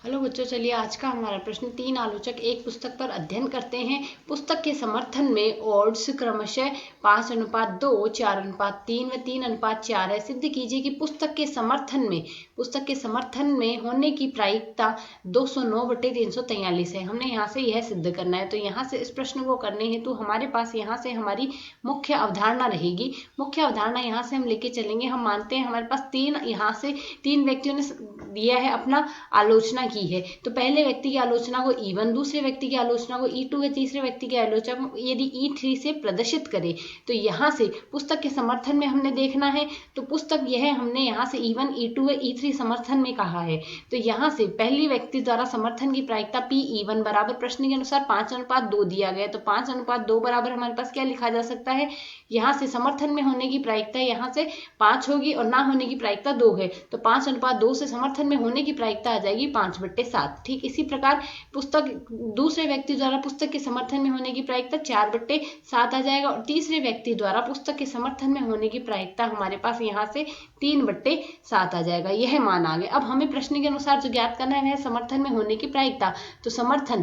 Hello बच्चों, चलिए आज का हमारा प्रश्न तीन आलोचक एक पुस्तक पर अध्ययन करते हैं। पुस्तक के समर्थन में ओड्स क्रमशः 5:2, 4:3 व 3:4 है। सिद्ध कीजिए कि पुस्तक के समर्थन में होने की प्रायिकता 209/343 है। हमने यहाँ से यह सिद्ध करना है। तो यहाँ से इस प्रश्न को करने हेतु हमारे पास यहाँ से हमारी मुख्य अवधारणा रहेगी। मुख्य अवधारणा यहाँ से हम लेके चलेंगे। हम मानते हैं हमारे पास यहाँ से तीन व्यक्तियों ने दिया है, अपना आलोचना की है। तो पहले व्यक्ति की आलोचना को E1, दूसरे व्यक्ति की आलोचना को E2 व तीसरे व्यक्ति की आलोचना को यदि E3 से प्रदर्शित करें तो यहाँ से पुस्तक के समर्थन में हमने देखना है। तो पुस्तक यह हमने यहाँ से E1, E2 व E3 समर्थन में कहा है। तो यहाँ से पहली व्यक्ति द्वारा समर्थन की प्रायिकता PE1 बराबर प्रश्न के अनुसार 5:2 दिया गया। तो 5:2 बराबर हमारे पास क्या लिखा जा सकता है, यहाँ से समर्थन में होने की प्रायिकता यहाँ से 5 होगी और ना होने की प्रायिकता 2 है। तो 5:2 से समर्थन में होने की प्रायिकता आ जाएगी 5/7। ठीक इसी प्रकार दूसरे व्यक्ति द्वारा पुस्तक के समर्थन में होने की प्रायिकता 4/7 आ जाएगा और तीसरे व्यक्ति द्वारा पुस्तक के समर्थन में होने की प्रायिकता हमारे पास यहाँ से 3/7 आ जाएगा। यह मान आ गया। अब हमें प्रश्न के अनुसार जो ज्ञात करना है वह समर्थन में होने की प्रायिकता। तो समर्थन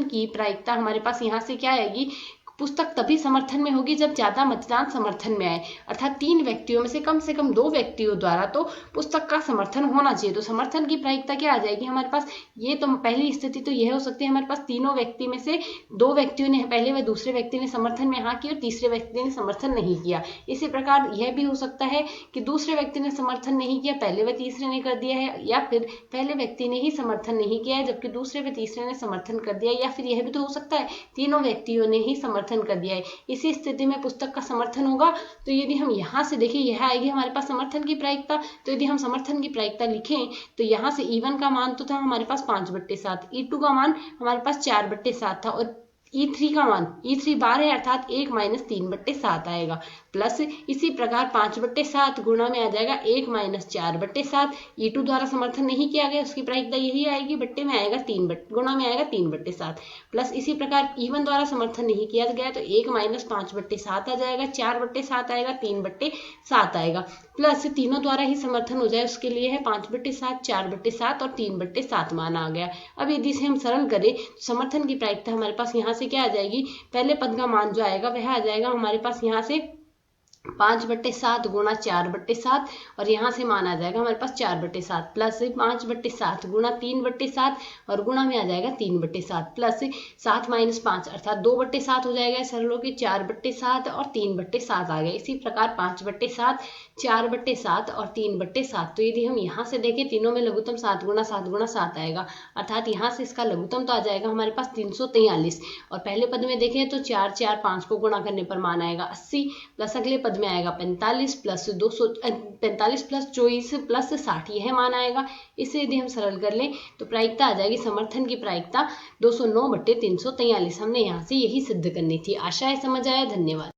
की प्रायिकता हमारे पास यहाँ से क्या आएगी, पुस्तक तभी समर्थन में होगी जब ज्यादा मतदान समर्थन में आए, अर्थात तीन व्यक्तियों में से कम 2 व्यक्तियों द्वारा तो पुस्तक का समर्थन होना चाहिए। तो समर्थन की प्रायिकता क्या आ जाएगी हमारे पास, ये तो पहली स्थिति तो यह हो सकती है हमारे पास तीनों व्यक्ति में से 2 व्यक्तियों ने पहले व दूसरे व्यक्ति ने समर्थन में हाँ किया और तीसरे व्यक्ति ने समर्थन नहीं किया। इसी प्रकार यह भी हो सकता है कि दूसरे व्यक्ति ने समर्थन नहीं किया, पहले व तीसरे ने कर दिया है, या फिर पहले व्यक्ति ने ही समर्थन नहीं किया है जबकि दूसरे व तीसरे ने समर्थन कर दिया, या फिर यह भी तो हो सकता है तीनों व्यक्तियों ने ही समर्थन कर दिया है। इसी स्थिति में पुस्तक का समर्थन होगा। तो यदि हम यहाँ से देखें, यह आएगी हमारे पास समर्थन की प्रायिकता। तो यदि हम समर्थन की प्रायिकता लिखें तो यहाँ से E1 का मान तो था हमारे पास 5/7, E2 का मान हमारे पास 4/7 था और E3 का मान, E3 बार है अर्थात 1 - 3/7 आएगा। प्लस इसी प्रकार 5/7 गुणा में आ जाएगा 1 - 4/7। E2 द्वारा समर्थन नहीं किया गया, उसकी प्रायिकता यही आएगी, बट्टे में आएगा गुणा में आएगा 3/7। प्लस इसी प्रकार E1 द्वारा समर्थन नहीं किया गया तो 1 - 5/7 आ जाएगा, 4/7 आएगा, 3/7 आएगा। प्लस तीनों द्वारा ही समर्थन हो जाए उसके लिए है 5/7, 4/7 और 3/7 मान आ गया। अब यदि से हम सरल करें तो समर्थन की प्रायिकता हमारे पास यहाँ से क्या आ जाएगी, पहले पद का मान जो आएगा वह आ जाएगा हमारे पास यहाँ से 5/7 गुणा 4/7 और यहाँ से मान आ जाएगा हमारे पास 4/7 प्लस 5/7 गुणा 3/7 और गुणा में आ जाएगा 3/7 प्लस 7 - 5 अर्थात 2/7 हो जाएगा। सरलों के 4/7 और 3/7 आ गया। इसी प्रकार 5/7, 4/7 और 3/7। तो यदि हम यहाँ से देखें तीनों में लघुत्तम 7 × 7 × 7 आएगा, अर्थात यहाँ से इसका लघुत्तम तो आ जाएगा हमारे पास 343 और पहले पद में देखें तो 4, 4, 5 को गुणा करने पर मान आएगा 80 प्लस अगले पद में आएगा 45 प्लस 45 प्लस 24 प्लस 60, यह मान आएगा। इसे यदि हम सरल कर लें तो प्रायिकता आ जाएगी समर्थन की प्रायिकता 209/343। हमने यहाँ से यही सिद्ध करनी थी। आशा है समझ आया। धन्यवाद।